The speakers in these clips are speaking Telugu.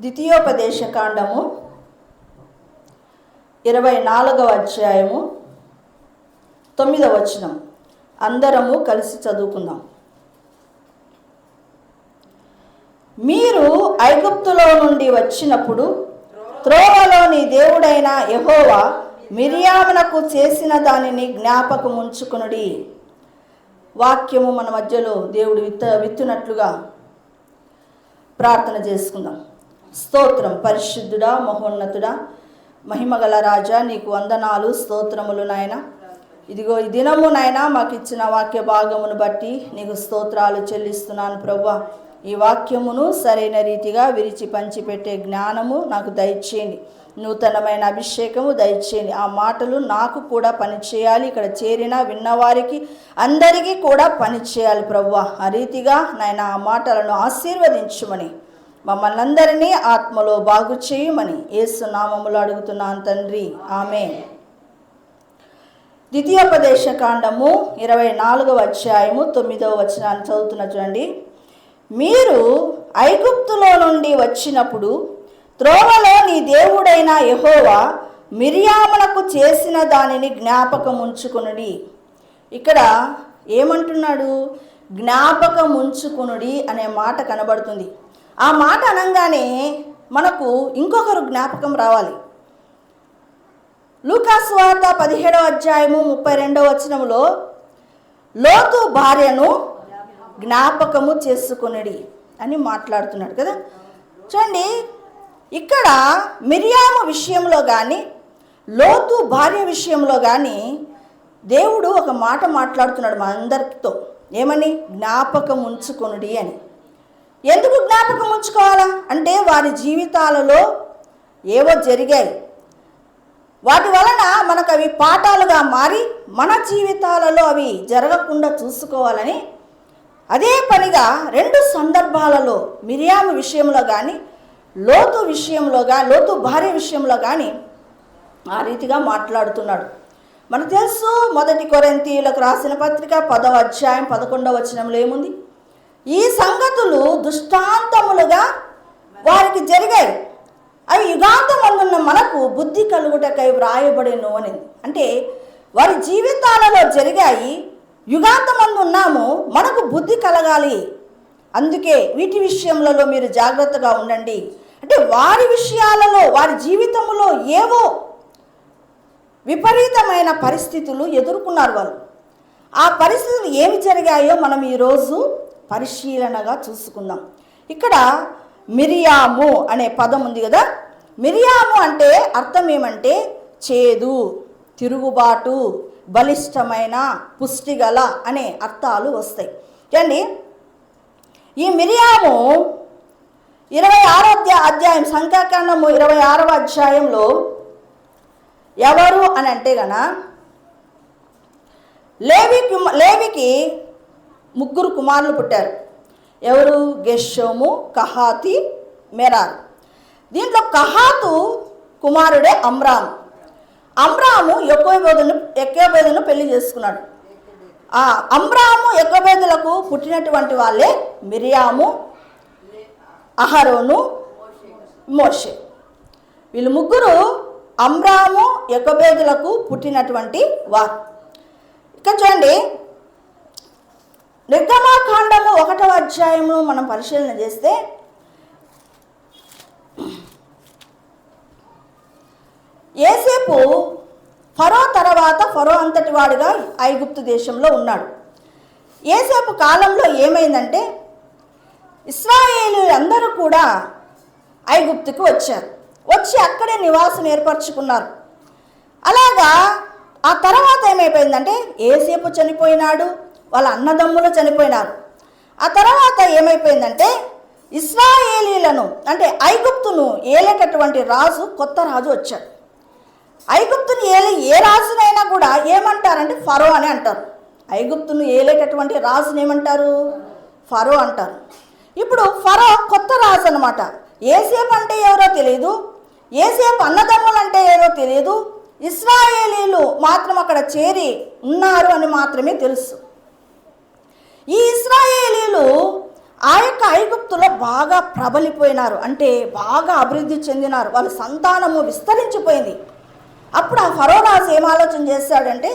ద్వితీయోపదేశ కాండము 24వ అధ్యాయము 9వ వచనం అందరము కలిసి చదువుకుందాం. మీరు ఐగుప్తులో నుండి వచ్చినప్పుడు త్రోవలో నీ దేవుడైన యెహోవా మిరియామునకు చేసిన దానిని జ్ఞాపకముంచుకొనుడి. వాక్యము మన మధ్యలో దేవుడు విత్తునట్లుగా ప్రార్థన చేసుకుందాం. స్తోత్రం. పరిశుద్ధుడా, మహోన్నతుడా, మహిమగల రాజా, నీకు వందనాలు, స్తోత్రములు నాయన. ఇదిగో ఈ దినము నాయన మాకు ఇచ్చిన వాక్య భాగమును బట్టి నీకు స్తోత్రాలు చెల్లిస్తున్నాను ప్రభువా. ఈ వాక్యమును సరైన రీతిగా విరిచి పంచిపెట్టే జ్ఞానము నాకు దయచేయండి. నూతనమైన అభిషేకము దయచేయండి. ఆ మాటలు నాకు కూడా పనిచేయాలి. ఇక్కడ చేరిన విన్నవారికి అందరికీ కూడా పనిచేయాలి ప్రభువా. ఆ రీతిగా నాయన ఆ మాటలను ఆశీర్వదించుమని, మమ్మల్ని అందరినీ ఆత్మలో బాగు చేయమని యేసు నామములో అడుగుతున్నాను తండ్రి, ఆమేన్. ద్వితీయోపదేశ కాండము 24వ అధ్యాయము 9వ వచనాన్ని చదువుతున్నా చూడండి. మీరు ఐగుప్తులో నుండి వచ్చినప్పుడు త్రోవలో నీ దేవుడైన యెహోవా మిరియామునకు చేసిన దానిని జ్ఞాపకముంచుకొనుడి. ఇక్కడ ఏమంటున్నాడు? జ్ఞాపకముంచుకొనుడి అనే మాట కనబడుతుంది. ఆ మాట అనగానే మనకు ఇంకొకరు జ్ఞాపకం రావాలి. లూకాసు వార్త 17వ అధ్యాయము 32వ వచనములో లోతు భార్యను జ్ఞాపకము చేసుకొనుడి అని మాట్లాడుతున్నాడు కదా. చూడండి, ఇక్కడ మిరియాము విషయంలో కానీ లోతు భార్య విషయంలో కానీ దేవుడు ఒక మాట మాట్లాడుతున్నాడు మనందరితో. ఏమని? జ్ఞాపకం ఉంచుకొనుడి అని. ఎందుకు జ్ఞాపకం ఉంచుకోవాలా అంటే వారి జీవితాలలో ఏవో జరిగాయి, వాటి వలన మనకు అవి పాఠాలుగా మారి మన జీవితాలలో అవి జరగకుండా చూసుకోవాలని అదే పనిగా 2 సందర్భాలలో మిరియాము విషయంలో కానీ లోతు భార్య విషయంలో కానీ ఆ రీతిగా మాట్లాడుతున్నాడు. మనకు తెలుసు, 1 కొరింథీయులకు రాసిన పత్రిక 10వ అధ్యాయం 11వ వచనంలో ఏముంది? ఈ సంగతులు దృష్టాంతములుగా వారికి జరిగాయి, అవి యుగాంతమందున్న మనకు బుద్ధి కలుగుటకై వ్రాయబడెను అని. అంటే వారి జీవితాలలో జరిగాయి, యుగాంతమందు ఉన్నాము, మనకు బుద్ధి కలగాలి, అందుకే వీటి విషయంలో మీరు జాగ్రత్తగా ఉండండి. అంటే వారి విషయాలలో వారి జీవితంలో ఏవో విపరీతమైన పరిస్థితులు ఎదుర్కొన్నారు వాళ్ళు. ఆ పరిస్థితులు ఏమి జరిగాయో మనం ఈరోజు పరిశీలనగా చూసుకుందాం. ఇక్కడ మిరియాము అనే పదం ఉంది కదా. మిరియాము అంటే అర్థం ఏమంటే చేదు, తిరుగుబాటు, బలిష్టమైన, పుష్టిగల అనే అర్థాలు వస్తాయి. చూడండి, ఈ మిరియాము 26వ అధ్యాయం సంఖ్యాకాండము 26వ అధ్యాయంలో ఎవరు అని అంటే గన లేవికి 3 కుమారులు పుట్టారు. ఎవరు? గెర్షోము, కహాతి, మెరారు. దీంట్లో కహాతు కుమారుడే అమ్రాము. అమ్రాము యొకోబేదును పెళ్లి చేసుకున్నాడు. ఆ అమ్రాము యొకోబేదులకు పుట్టినటువంటి వాళ్ళే మిరియాము, అహరోను, మోషే. వీళ్ళు 3 అమ్రాము యొకోబేదులకు పుట్టినటువంటి వారు. ఇక చూడండి, నిర్గమాకాండము 1వ అధ్యాయము మనం పరిశీలన చేస్తే యోసేపు ఫరో తర్వాత ఫరో అంతటి వాడుగా ఐగుప్తు దేశంలో ఉన్నాడు. యోసేపు కాలంలో ఏమైందంటే ఇశ్రాయేలీయులందరూ కూడా ఐగుప్తుకు వచ్చి అక్కడే నివాసం ఏర్పరచుకున్నారు. అలాగా ఆ తర్వాత ఏమైపోయిందంటే యోసేపు చనిపోయినాడు, వాళ్ళ అన్నదమ్ములు చనిపోయినారు. ఆ తర్వాత ఏమైపోయిందంటే ఇశ్రాయేలీలను అంటే ఐగుప్తును ఏలేటటువంటి రాజు, కొత్త రాజు వచ్చాడు. ఐగుప్తును ఏ రాజునైనా కూడా ఏమంటారంటే ఫరో అని అంటారు. ఐగుప్తును ఏలేటటువంటి రాజుని ఏమంటారు? ఫరో అంటారు. ఇప్పుడు ఫరో కొత్త రాజు అనమాట. యోసేపు అంటే ఎవరో తెలియదు, యోసేపు అన్నదమ్ములు అంటే ఏదో తెలియదు, ఇశ్రాయేలీలు మాత్రం అక్కడ చేరి ఉన్నారు అని మాత్రమే తెలుసు. ఈ ఇశ్రాయేలీలు ఆ యొక్క ఐగుప్తులో బాగా ప్రబలిపోయినారు, అంటే బాగా అభివృద్ధి చెందినారు, వాళ్ళ సంతానము విస్తరించిపోయింది. అప్పుడు ఆ ఫరో రాజు ఏం ఆలోచన చేశాడంటే,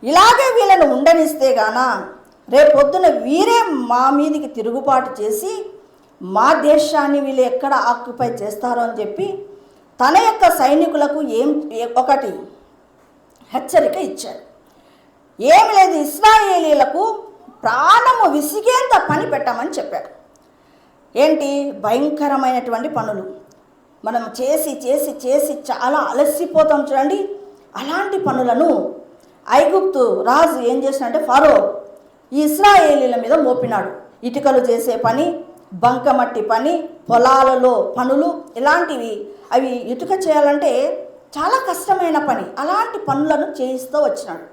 ఇలాగే వీళ్ళను ఉండనిస్తే గాన రేపొద్దున వీరే మా మీదికి తిరుగుబాటు చేసి మా దేశాన్ని వీళ్ళు ఎక్కడ ఆక్యుపై చేస్తారో అని చెప్పి తన యొక్క సైనికులకు ఒకటి హెచ్చరిక ఇచ్చాడు. ఏమి లేదు, ఇశ్రాయేలీలకు ప్రాణము విసిగేంత పని పెట్టమని చెప్పాడు. ఏంటి? భయంకరమైనటువంటి పనులు మనం చేసి చేసి చేసి చాలా అలసిపోతాం చూడండి. అలాంటి పనులను ఐగుప్తు రాజు ఏం చేసినంటే ఫరో ఈ ఇశ్రాయేలీల మీద మోపినాడు. ఇటుకలు చేసే పని, బంకమట్టి పని, పొలాలలో పనులు, ఇలాంటివి. అవి ఇటుక చేయాలంటే చాలా కష్టమైన పని. అలాంటి పనులను చేయిస్తూ వచ్చినాడు.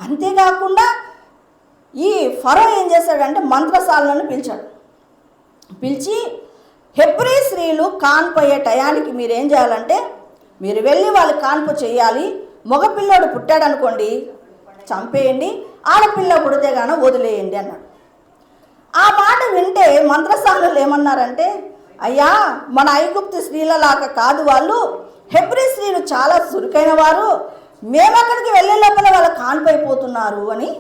అంతేకాకుండా ఈ ఫరో ఏం చేశాడంటే మంత్రసాలను పిలిచాడు. పిలిచి హెబ్రీ స్త్రీలు కాన్పు అయ్యే టయానికి మీరేం చేయాలంటే మీరు వెళ్ళి వాళ్ళు కాన్పు చేయాలి. మగపిల్లోడు పుట్టాడనుకోండి చంపేయండి, ఆడపిల్ల పుడితే గాన వదిలేయండి అన్నాడు. ఆ మాట వింటే మంత్రసానులు ఏమన్నారంటే, అయ్యా మన ఐగుప్తు స్త్రీలలాగా కాదు, వాళ్ళు హెబ్రీ స్త్రీలు చాలా చురుకైన వారు, మేము అక్కడికి వెళ్ళే లోపల వాళ్ళు కాన్పైపోతున్నారు అని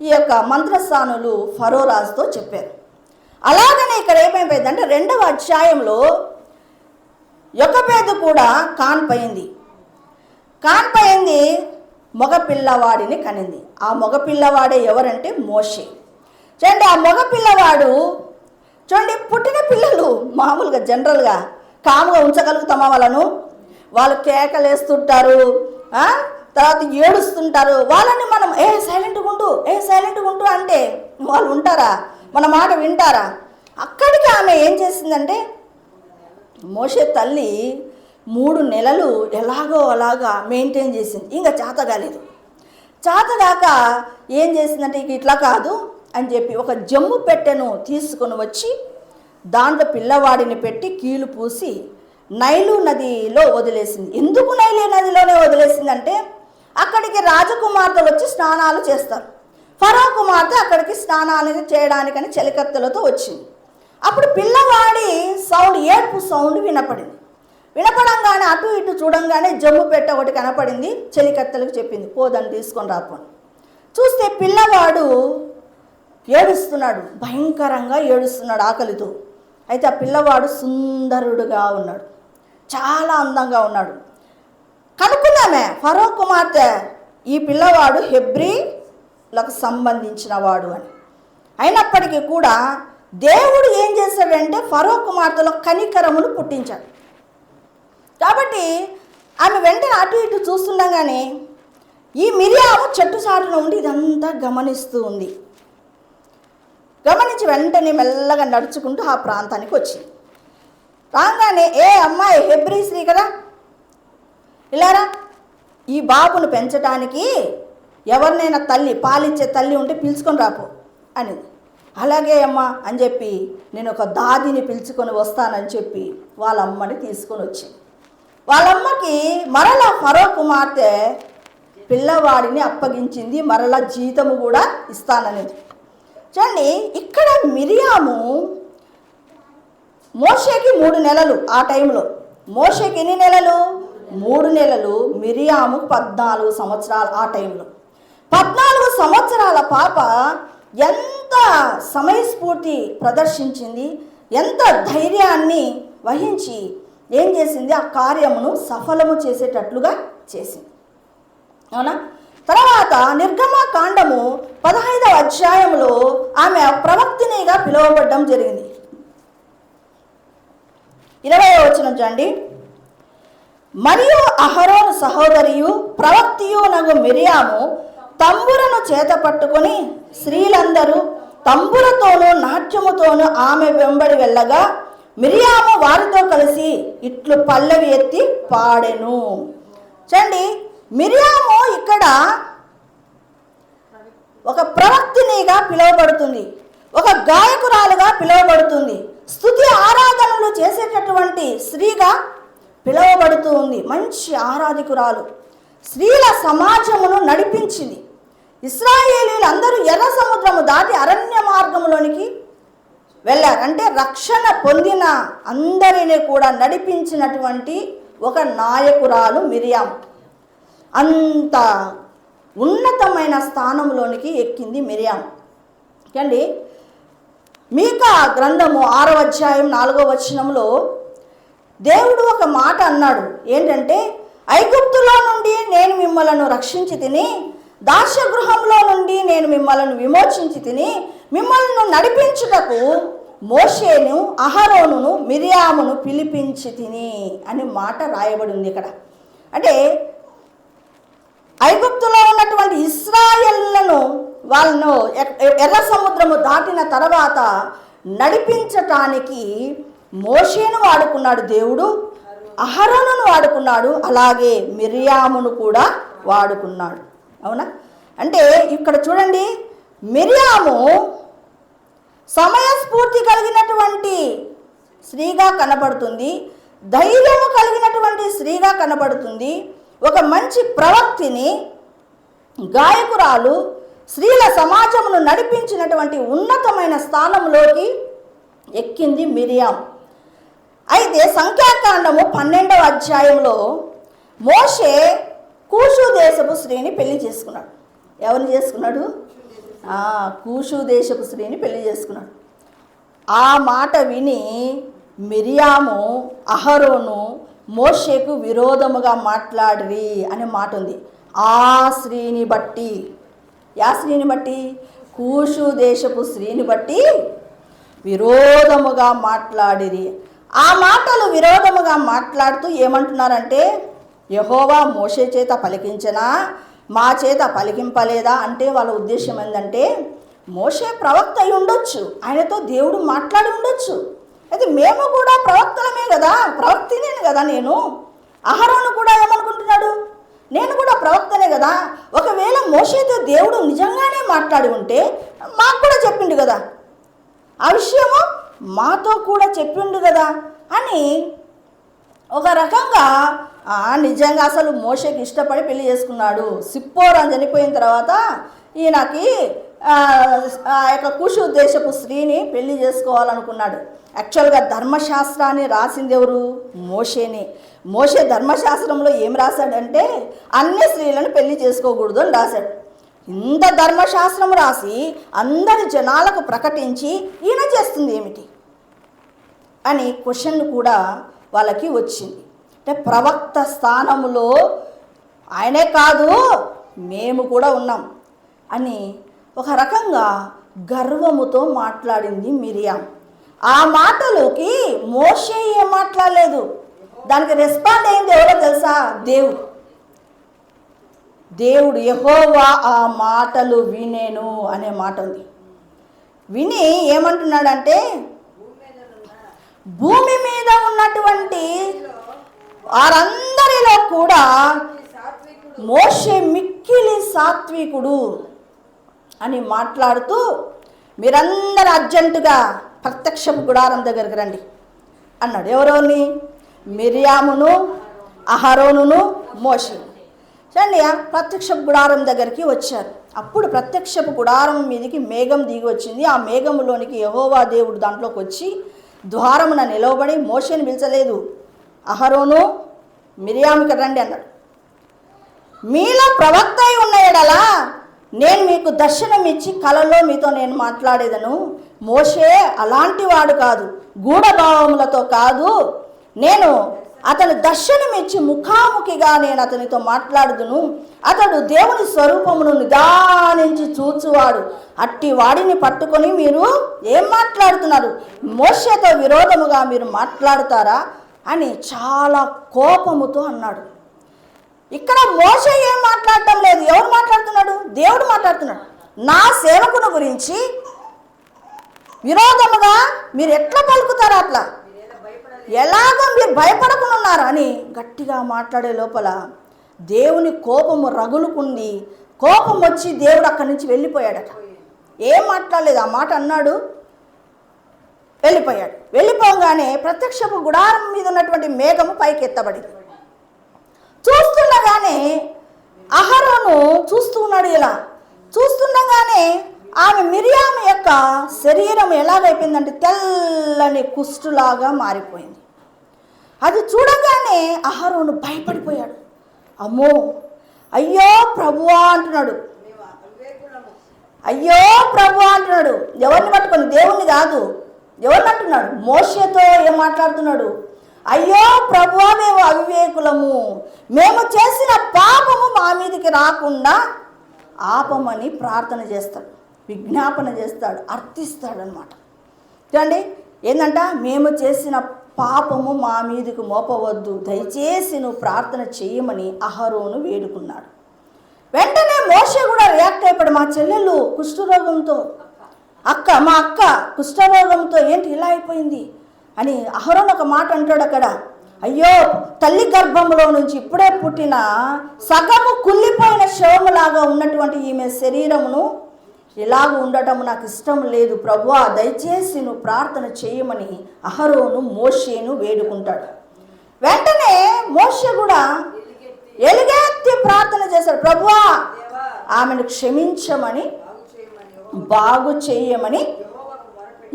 ఈ యొక్క మంత్రస్థానులు ఫరో రాజుతో చెప్పారు. అలాగనే ఇక్కడ ఏమైపోయిందంటే 2వ అధ్యాయంలో యొకబేదు కూడా కాన్పయింది. మగపిల్లవాడిని కనింది. ఆ మగపిల్లవాడే ఎవరంటే మోషే. చూడండి, ఆ మగపిల్లవాడు చూడండి, పుట్టిన పిల్లలు మామూలుగా జనరల్గా కాముగా ఉంచగలుగుతామా వాళ్ళను? వాళ్ళు కేకలేస్తుంటారు, తర్వాత ఏడుస్తుంటారు. వాళ్ళని మనం సైలెంట్గా ఉంటూ అంటే వాళ్ళు ఉంటారా? మన మాట వింటారా? అక్కడికి ఆమె ఏం చేసిందంటే, మోషే తల్లి 3 నెలలు ఎలాగో అలాగా మెయింటైన్ చేసింది. ఇంకా చేతగాక ఏం చేసిందంటే, ఇట్లా కాదు అని చెప్పి ఒక జమ్ము పెట్టెను తీసుకొని వచ్చి దాంట్లో పిల్లవాడిని పెట్టి కీలు పూసి నైలు నదిలో వదిలేసింది. ఎందుకు నైలు నదిలోనే వదిలేసిందంటే, అక్కడికి రాజకుమార్తెలు వచ్చి స్నానాలు చేస్తారు. ఫరో కుమార్తె అక్కడికి స్నానాలు చేయడానికని చెలికత్తెలతో వచ్చింది. అప్పుడు పిల్లవాడి ఏడ్పు సౌండ్ వినపడంగానే అటు ఇటు చూడంగానే జమ్ము పెట్ట ఒకటి కనపడింది. చెలికత్తెలకు చెప్పింది, పోదని తీసుకొని రాపోని. చూస్తే పిల్లవాడు ఏడుస్తున్నాడు, భయంకరంగా ఏడుస్తున్నాడు ఆకలితో. అయితే ఆ పిల్లవాడు సుందరుడుగా ఉన్నాడు, చాలా అందంగా ఉన్నాడు. కనుక్కున్నామే ఫరో కుమార్తె, ఈ పిల్లవాడు హెబ్రీలకు సంబంధించిన వాడు అని. అయినప్పటికీ కూడా దేవుడు ఏం చేశాడంటే ఫరో కుమార్తెలో కనికరమును పుట్టించాడు. కాబట్టి ఆమె వెంటనే అటు ఇటు చూస్తుండగానే ఈ మిరియాము చెట్టు చాటున ఉండి ఇదంతా గమనిస్తూ ఉంది. గమనించి వెంటనే మెల్లగా నడుచుకుంటూ ఆ ప్రాంతానికి వచ్చింది. రాగానే, ఏ అమ్మాయి హెబ్రీ స్త్రీ కదా, ఇలారా, ఈ బాబును పెంచడానికి ఎవరినైనా పాలిచ్చే తల్లి ఉంటే పిలుచుకొని రాపో అనేది. అలాగే అమ్మ అని చెప్పి నేను ఒక దాదిని పిలుచుకొని వస్తానని చెప్పి వాళ్ళ అమ్మని తీసుకొని వచ్చింది. వాళ్ళమ్మకి మరలా ఫరో కుమార్తె పిల్లవాడిని అప్పగించింది, మరలా జీతము కూడా ఇస్తాననేది. చూడండి, ఇక్కడ మిరియాము మోషేకి 3 నెలలు. ఆ టైంలో మోషేకి ఎన్ని నెలలు? 3 నెలలు. మిరియాము 14 సంవత్సరాలు. ఆ టైంలో 14 సంవత్సరాల పాప ఎంత సమయస్ఫూర్తి ప్రదర్శించింది, ఎంత ధైర్యాన్ని వహించి ఏం చేసింది, ఆ కార్యమును సఫలము చేసేటట్లుగా చేసింది. అవునా? తర్వాత నిర్గమకాండము 15వ అధ్యాయంలో ఆమె ప్రవక్తినిగా పిలువబడడం జరిగింది. 20వ వచనం చూడండి. మరియు అహరోను సహోదరియు ప్రవక్తియు నగు మిరియాము తంబురను చేత పట్టుకొని స్త్రీలందరూ తంబురతోనూ నాట్యముతోనూ ఆమె వెంబడి వెళ్ళగా మిరియాము వారితో కలిసి ఇట్లు పల్లవి ఎత్తి పాడెను. చూడండి, మిరియాము ఇక్కడ ఒక ప్రవక్తినిగా పిలువబడుతుంది, ఒక గాయకురాలుగా పిలువబడుతుంది, స్తుతి ఆరాధనలు చేసేటటువంటి స్త్రీగా పిలువబడుతూ ఉంది. మంచి ఆరాధికురాలు, స్త్రీల సమాజమును నడిపించింది. ఇశ్రాయేలీలందరూ ఎర్ర సముద్రము దాటి అరణ్య మార్గంలోనికి వెళ్ళారు. అంటే రక్షణ పొందిన అందరినీ కూడా నడిపించినటువంటి ఒక నాయకురాలు మిరియాం. అంత ఉన్నతమైన స్థానంలోనికి ఎక్కింది మిరియాం. అండి, మీకా గ్రంథము 6వ అధ్యాయం 4వ వచనంలో దేవుడు ఒక మాట అన్నాడు. ఏంటంటే, ఐగుప్తులో నుండి నేను మిమ్మలను రక్షించి తిని, దాస్యగృహంలో నుండి నేను మిమ్మలను విమోచించి తిని, మిమ్మల్ని నడిపించుటకు మోషేను, అహరోనును, మిరియామును పిలిపించి తిని అని మాట రాయబడి ఉంది ఇక్కడ. అంటే ఐగుప్తులో ఉన్నటువంటి ఇశ్రాయేలులను వాళ్ళను ఎర్ర సముద్రము దాటిన తర్వాత నడిపించటానికి మోషేను వాడుకున్నాడు దేవుడు, అహరోనును వాడుకున్నాడు, అలాగే మిరియామును కూడా వాడుకున్నాడు. అవునా? అంటే ఇక్కడ చూడండి, మిరియాము సమయస్ఫూర్తి కలిగినటువంటి స్త్రీగా కనబడుతుంది, ధైర్యము కలిగినటువంటి స్త్రీగా కనబడుతుంది, ఒక మంచి ప్రవక్తిని, గాయకురాలు, స్త్రీల సమాజమును నడిపించినటువంటి ఉన్నతమైన స్థానంలోకి ఎక్కింది మిరియాం. అయితే సంఖ్యాకాండము 12వ అధ్యాయంలో మోషే కూషు దేశపు స్త్రీని పెళ్లి చేసుకున్నాడు. ఎవరిని చేసుకున్నాడు? కూషు దేశపు స్త్రీని పెళ్లి చేసుకున్నాడు. ఆ మాట విని మిరియాము, అహరోను మోషేకు విరోధముగా మాట్లాడిరి అనే మాట ఉంది. ఆ స్త్రీని బట్టి, యా స్త్రీని బట్టి? కూషు దేశపు స్త్రీని బట్టి విరోధముగా మాట్లాడిరి. ఆ మాటలు విరోధముగా మాట్లాడుతూ ఏమంటున్నారంటే, యెహోవా మోషే చేత పలికించనా, మా చేత పలికింపలేదా? అంటే వాళ్ళ ఉద్దేశం ఏంటంటే, మోషే ప్రవక్త అయి ఉండొచ్చు, ఆయనతో దేవుడు మాట్లాడి ఉండొచ్చు, అయితే మేము కూడా ప్రవక్తలమే కదా, ప్రవక్తినే కదా నేను. అహరోను కూడా ఏమనుకుంటున్నాడు, నేను కూడా ప్రవక్తనే కదా, ఒకవేళ మోషేతో దేవుడు నిజంగానే మాట్లాడి ఉంటే మాకు కూడా చెప్పిండు కదా, ఆ విషయము మాతో కూడా చెప్పిండు కదా అని ఒక రకంగా నిజంగా అసలు మోషేకి ఇష్టపడి పెళ్లి చేసుకున్నాడు. సిప్పోరా చనిపోయిన తర్వాత ఈయనకి ఆ యొక్క కూషు దేశపు స్త్రీని పెళ్లి చేసుకోవాలనుకున్నాడు. యాక్చువల్గా ధర్మశాస్త్రాన్ని రాసింది ఎవరు? మోషేని. మోషే ధర్మశాస్త్రంలో ఏం రాశాడంటే, అన్ని స్త్రీలను పెళ్లి చేసుకోకూడదు అని రాశాడు. ఇంత ధర్మశాస్త్రం రాసి అందరి జనాలకు ప్రకటించి ఈయన చేస్తుంది ఏమిటి అని క్వశ్చన్ కూడా వాళ్ళకి వచ్చింది. అంటే ప్రవక్త స్థానంలో ఆయనే కాదు మేము కూడా ఉన్నాం అని ఒక రకంగా గర్వముతో మాట్లాడింది మిరియాం. ఆ మాటలోకి మోషే ఏం మాట్లాడలేదు, దానికి రెస్పాండ్ అయింది ఎవరో తెలుసా? దేవుడు యెహోవా ఆ మాటలు వినేను అనే మాట ఉంది. విని ఏమంటున్నాడంటే, భూమి మీద ఉన్నటువంటి వారందరిలో కూడా మోషే మిక్కిలి సాత్వికుడు అని మాట్లాడుతూ, మీరందరూ అర్జెంటుగా ప్రత్యక్షపు గుడారం దగ్గరికి రండి అన్నాడు. ఎవరోని? మిరియామును, అహరోనును, మోషే. చూడండి, ప్రత్యక్షపు గుడారం దగ్గరికి వచ్చారు. అప్పుడు ప్రత్యక్షపు గుడారం మీదకి మేఘం దిగి వచ్చింది. ఆ మేఘములోనికి యెహోవా దేవుడు దాంట్లోకి వచ్చి ద్వారమున నిలవబడి, మోషేని పిలిచలేదు, అహరోను, మిరియాముకి రండి అన్నాడు. మీలో ప్రవక్త అయి ఉన్న ఎడలా నేను మీకు దర్శనం ఇచ్చి కలలో మీతో నేను మాట్లాడేదను. మోషే అలాంటి వాడు కాదు, గూఢభావములతో కాదు, నేను అతను దర్శనమిచ్చి ముఖాముఖిగా నేను అతనితో మాట్లాడుదును. అతడు దేవుని స్వరూపమును నిదానించి చూచువాడు. అట్టి వాడిని పట్టుకొని మీరు ఏం మాట్లాడుతున్నారు? మోషేతో విరోధముగా మీరు మాట్లాడుతారా అని చాలా కోపముతో అన్నాడు. ఇక్కడ మోషే ఏం మాట్లాడటం లేదు, ఎవరు మాట్లాడుతున్నాడు? దేవుడు మాట్లాడుతున్నాడు. నా సేవకుని గురించి విరోధముగా మీరు ఎట్లా పలుకుతారా? అట్లా ఎలాగో మీరు భయపడకుండా ఉన్నారు అని గట్టిగా మాట్లాడే లోపల దేవుని కోపము రగులుకుంది. కోపం వచ్చి దేవుడు అక్కడి నుంచి వెళ్ళిపోయాడట. ఏం మాట్లాడలేదు, ఆ మాట అన్నాడు, వెళ్ళిపోయాడు. వెళ్ళిపోగానే ప్రత్యక్షపు గుడారం మీద ఉన్నటువంటి మేఘము పైకి ఎత్తబడింది. చూస్తుండగానే అహరోను చూస్తూ ఉన్నాడు. ఇలా చూస్తుండగానే ఆమె మిరియాము యొక్క శరీరం ఎలాగైపోయిందంటే తెల్లని కుష్టులాగా మారిపోయింది. అది చూడగానే అహరోను భయపడిపోయాడు. అమ్మో, అయ్యో ప్రభువా అంటున్నాడు. అయ్యో ప్రభువా అంటున్నాడు. ఎవరిని పట్టుకొని? దేవుణ్ణి కాదు. ఎవరిని అంటున్నాడు? మోషేతో ఏం మాట్లాడుతున్నాడు? అయ్యో ప్రభువా, మేము అవివేకులము, మేము చేసిన పాపము మా మీదకి రాకుండా ఆపమని ప్రార్థన చేస్తాడు, విజ్ఞాపన చేస్తాడు, అర్థిస్తాడు అనమాట. చూడండి, ఏంటంట? మేము చేసిన పాపము మా మీదకు మోపవద్దు, దయచేసి నువ్వు ప్రార్థన చేయమని అహరోను వేడుకున్నాడు. వెంటనే మోషే కూడా రియాక్ట్ అయిపోయాడు. మా చెల్లెలు కుష్ఠరోగంతో, మా అక్క కుష్ఠరోగంతో ఏంటి ఇలా అయిపోయింది అని అహరోను ఒక మాట అంటాడు అక్కడ. అయ్యో, తల్లి గర్భంలో నుంచి ఇప్పుడే పుట్టిన సగము కుళ్ళిపోయిన శవములాగా ఉన్నటువంటి ఈమె శరీరమును ఇలాగ ఉండటం నాకు ఇష్టం లేదు ప్రభువా, దయచేసి నువ్వు ప్రార్థన చేయమని అహరోను మోషేను వేడుకుంటాడు. వెంటనే మోషే కూడా ఎలుగెత్తి ప్రార్థన చేశాడు. ప్రభువా, ఆమెను క్షమించమని, బాగు చేయమని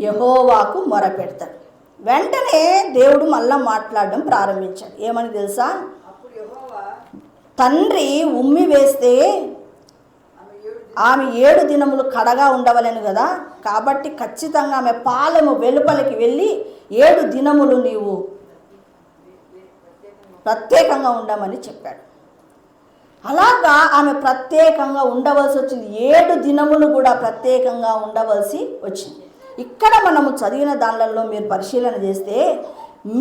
యెహోవాకు మొరపెడతాడు. వెంటనే దేవుడు మళ్ళా మాట్లాడడం ప్రారంభించాడు. ఏమని తెలుసా? తండ్రి ఉమ్మి వేస్తే ఆమె 7 దినములు కడగా ఉండవలేను కదా, కాబట్టి ఖచ్చితంగా ఆమె పాలెము వెలుపలికి వెళ్ళి 7 దినములు నీవు ప్రత్యేకంగా ఉండమని చెప్పాడు. అలాగా ఆమె ప్రత్యేకంగా ఉండవలసి వచ్చింది. 7 దినములు కూడా ప్రత్యేకంగా ఉండవలసి వచ్చింది. ఇక్కడ మనము చదివిన దానిలో మీరు పరిశీలన చేస్తే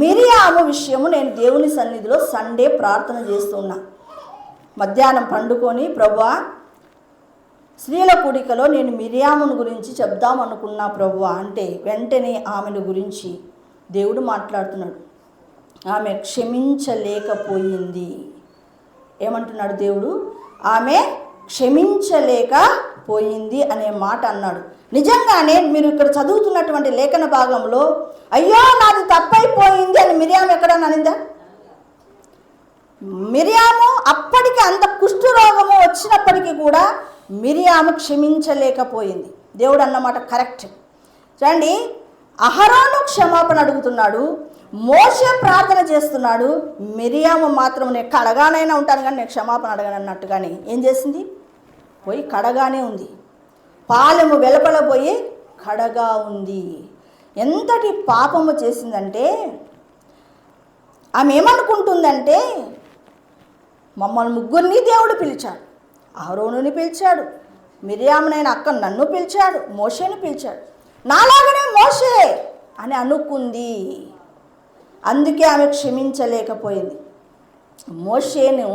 మిరియాము విషయము నేను దేవుని సన్నిధిలో సండే ప్రార్థన చేస్తున్నా. మధ్యాహ్నం పండుకొని ప్రభువా, స్త్రీల కూడికలో నేను మిరియామును గురించి చెప్దాం అనుకున్నా ప్రభువా అంటే వెంటనే ఆమెను గురించి దేవుడు మాట్లాడుతున్నాడు. ఆమె క్షమించలేకపోయింది. ఏమంటున్నాడు దేవుడు? ఆమె క్షమించలేకపోయింది అనే మాట అన్నాడు. నిజంగానే మీరు ఇక్కడ చదువుతున్నటువంటి లేఖన భాగంలో అయ్యో నాది తప్పైపోయింది అని మిరియాము ఎక్కడన్నా అనిందా? మిరియాము అప్పటికి అంత కుష్ఠరోగము వచ్చినప్పటికీ కూడా మిరియాము క్షమించలేకపోయింది. దేవుడు అన్నమాట కరెక్ట్. చూడండి, అహరోను క్షమాపణ అడుగుతున్నాడు, మోషే ప్రార్థన చేస్తున్నాడు, మిరియాము మాత్రం నేను కడగానైనా ఉంటాను కానీ నేను క్షమాపణ అడగను అన్నట్టుగానే ఏం చేసింది? పోయి కడగానే ఉంది. పాలెము వెలుపల పోయి కడగా ఉంది. ఎంతటి పాపము చేసిందంటే ఆమె ఏమనుకుంటుందంటే మమ్మల్ని ముగ్గురిని దేవుడు పిలిచాడు, అహరోనుని పిలిచాడు, మిరియామునైన అక్క నన్ను పిలిచాడు, మోషేని పిలిచాడు, నాలాగనే మోషే అని అనుకుంది. అందుకే ఆమె క్షమించలేకపోయింది. మోషేను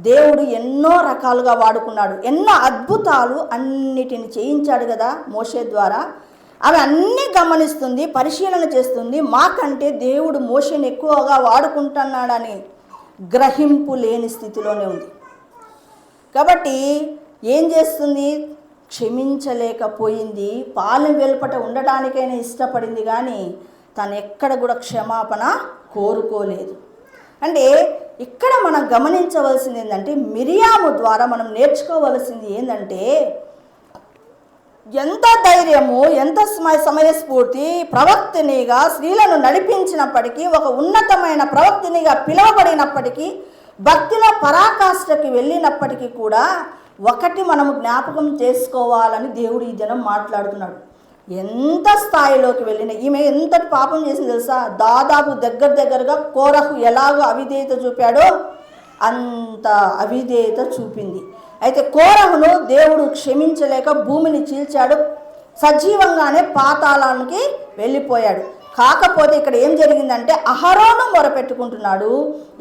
దేవుడు ఎన్నో రకాలుగా వాడుకున్నాడు, ఎన్నో అద్భుతాలు అన్నిటిని చేయించాడు కదా మోషే ద్వారా. ఆమె అన్నీ గమనిస్తుంది, పరిశీలన చేస్తుంది. మాకంటే దేవుడు మోషేని ఎక్కువగా వాడుకుంటున్నాడని గ్రహింపు లేని స్థితిలోనే ఉంది. కాబట్టి ఏం చేస్తుంది? క్షమించలేకపోయింది. పాలెం వెలుపట ఉండటానికైనా ఇష్టపడింది కానీ తను ఎక్కడ కూడా క్షమాపణ కోరుకోలేదు. అంటే ఇక్కడ మనం గమనించవలసింది ఏంటంటే మిరియాము ద్వారా మనం నేర్చుకోవలసింది ఏంటంటే ఎంత ధైర్యము, ఎంత సమయస్ఫూర్తి, ప్రవక్తినిగా స్త్రీలను నడిపించినప్పటికీ, ఒక ఉన్నతమైన ప్రవక్తినిగా పిలువబడినప్పటికీ, భక్తిలో పరాకాష్ఠకి వెళ్ళినప్పటికీ కూడా ఒకటి మనము జ్ఞాపకం చేసుకోవాలని దేవుడు ఈ దినం మాట్లాడుతున్నాడు. ఎంత స్థాయిలోకి వెళ్ళిన ఈమె ఎంతటి పాపం చేసింది తెలుసా? దాదాపు దగ్గరగా కోరహు ఎలాగో అవిధేయత చూపాడో అంత అవిధేయత చూపింది. అయితే కోరహును దేవుడు క్షమించలేక భూమిని చీల్చాడు, సజీవంగానే పాతాళానికి వెళ్ళిపోయాడు. కాకపోతే ఇక్కడ ఏం జరిగిందంటే అహరోను మొరపెట్టుకుంటున్నాడు,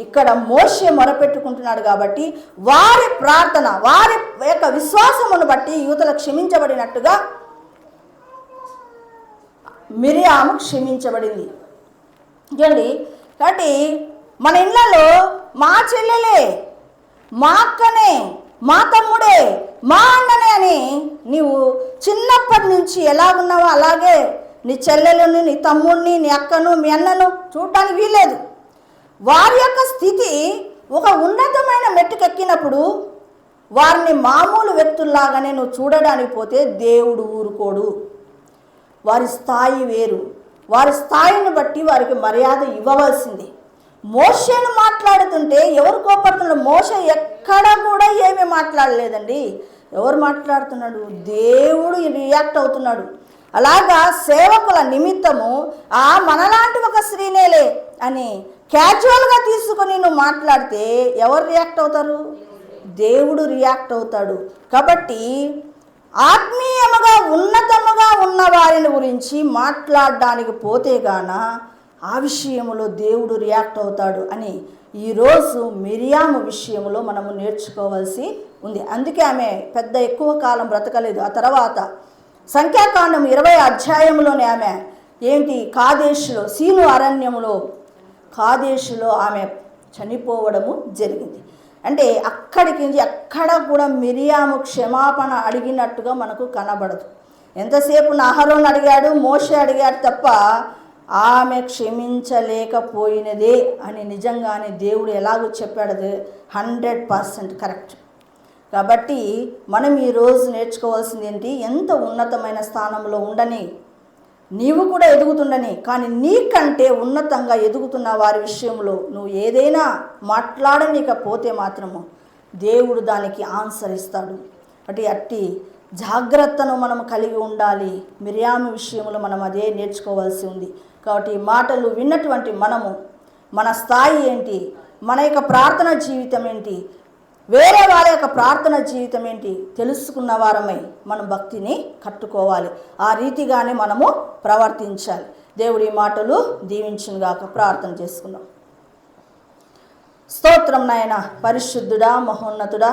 ఇక్కడ మోషే మొరపెట్టుకుంటున్నాడు. కాబట్టి వారి ప్రార్థన, వారి యొక్క విశ్వాసమును బట్టి యువతలు క్షమించబడినట్టుగా మిరియాము క్షమించబడింది. చూడండి, కాబట్టి మన ఇళ్ళలో మా చెల్లెలే, మా అక్కనే, మా తమ్ముడే, మా అన్ననే అని నీవు చిన్నప్పటి నుంచి ఎలా ఉన్నావో అలాగే నీ చెల్లెలని, నీ తమ్ముడిని, నీ అక్కను, మీ అన్నను చూడటానికి వీల్లేదు. వారి యొక్క స్థితి ఒక ఉన్నతమైన మెట్టుకెక్కినప్పుడు వారిని మామూలు వ్యక్తుల్లాగానే నువ్వు చూడడానికి పోతే దేవుడు ఊరుకోడు. వారి స్థాయి వేరు, వారి స్థాయిని బట్టి వారికి మర్యాద ఇవ్వవలసింది. మోషేను మాట్లాడుతుంటే ఎవరు కోపడుతున్నాడు? మోషే ఎక్కడ కూడా ఏమీ మాట్లాడలేదండి. ఎవరు మాట్లాడుతున్నాడు? దేవుడు రియాక్ట్ అవుతున్నాడు. అలాగా సేవకుల నిమిత్తము మనలాంటి ఒక స్త్రీనేలే అని క్యాజువల్గా తీసుకొని నువ్వు మాట్లాడితే ఎవరు రియాక్ట్ అవుతారు? దేవుడు రియాక్ట్ అవుతాడు. కాబట్టి ఆత్మీయముగా ఉన్నతముగా ఉన్న వారిని గురించి మాట్లాడడానికి పోతే గాన ఆ విషయంలో దేవుడు రియాక్ట్ అవుతాడు అని ఈరోజు మిరియాము విషయంలో మనము నేర్చుకోవాల్సి ఉంది. అందుకే ఆమె పెద్ద ఎక్కువ కాలం బ్రతకలేదు. ఆ తర్వాత సంఖ్యాకాండం 20 అధ్యాయంలోనే ఆమె కాదేశులో, సీను అరణ్యములో కాదేశులో ఆమె చనిపోవడము జరిగింది. అంటే అక్కడికి ఎక్కడ కూడా మిరియాము క్షమాపణ అడిగినట్టుగా మనకు కనబడదు. ఎంతసేపు అహరోను అడిగాడు, మోషే అడిగాడు తప్ప ఆమె క్షమించలేకపోయినదే అని నిజంగానే దేవుడు ఎలాగో చెప్పాడు. 100% కరెక్ట్. కాబట్టి మనం ఈరోజు నేర్చుకోవాల్సింది ఏంటి? ఎంత ఉన్నతమైన స్థానంలో ఉండని, నీవు కూడా ఎదుగుతుండని, కానీ నీకంటే ఉన్నతంగా ఎదుగుతున్న వారి విషయంలో నువ్వు ఏదైనా మాట్లాడనీకపోతే మాత్రము దేవుడు దానికి ఆన్సర్ ఇస్తాడు. అట్టి జాగ్రత్తను మనం కలిగి ఉండాలి. మిరియాము విషయంలో మనం అదే నేర్చుకోవాల్సి ఉంది. కాబట్టి ఈ మాటలు విన్నటువంటి మనము మన స్థాయి ఏంటి, మన యొక్క ప్రార్థన జీవితం ఏంటి, వేరే వాళ్ళ యొక్క ప్రార్థన జీవితం ఏంటి తెలుసుకున్న వారమై మనం భక్తిని కట్టుకోవాలి. ఆ రీతిగానే మనము ప్రవర్తించాలి. దేవుడి మాటలు దీవించునుగాక. ప్రార్థన చేసుకుందాం. స్తోత్రం నాయన, పరిశుద్ధుడా, మహోన్నతుడా,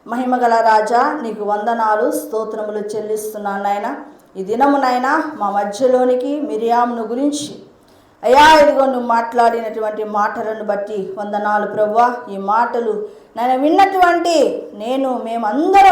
మహిమగల రాజా, నీకు వందనాలు, స్తోత్రములు చెల్లిస్తున్నాను నాయన. ఈ దినము నాయన మా మధ్యలోనికి మిరియామును గురించి అయ్యా ఇదిగో నువ్వు మాట్లాడినటువంటి మాటలను బట్టి వందనాలు ప్రభువా. ఈ మాటలు నేను విన్నటువంటి మేమందరం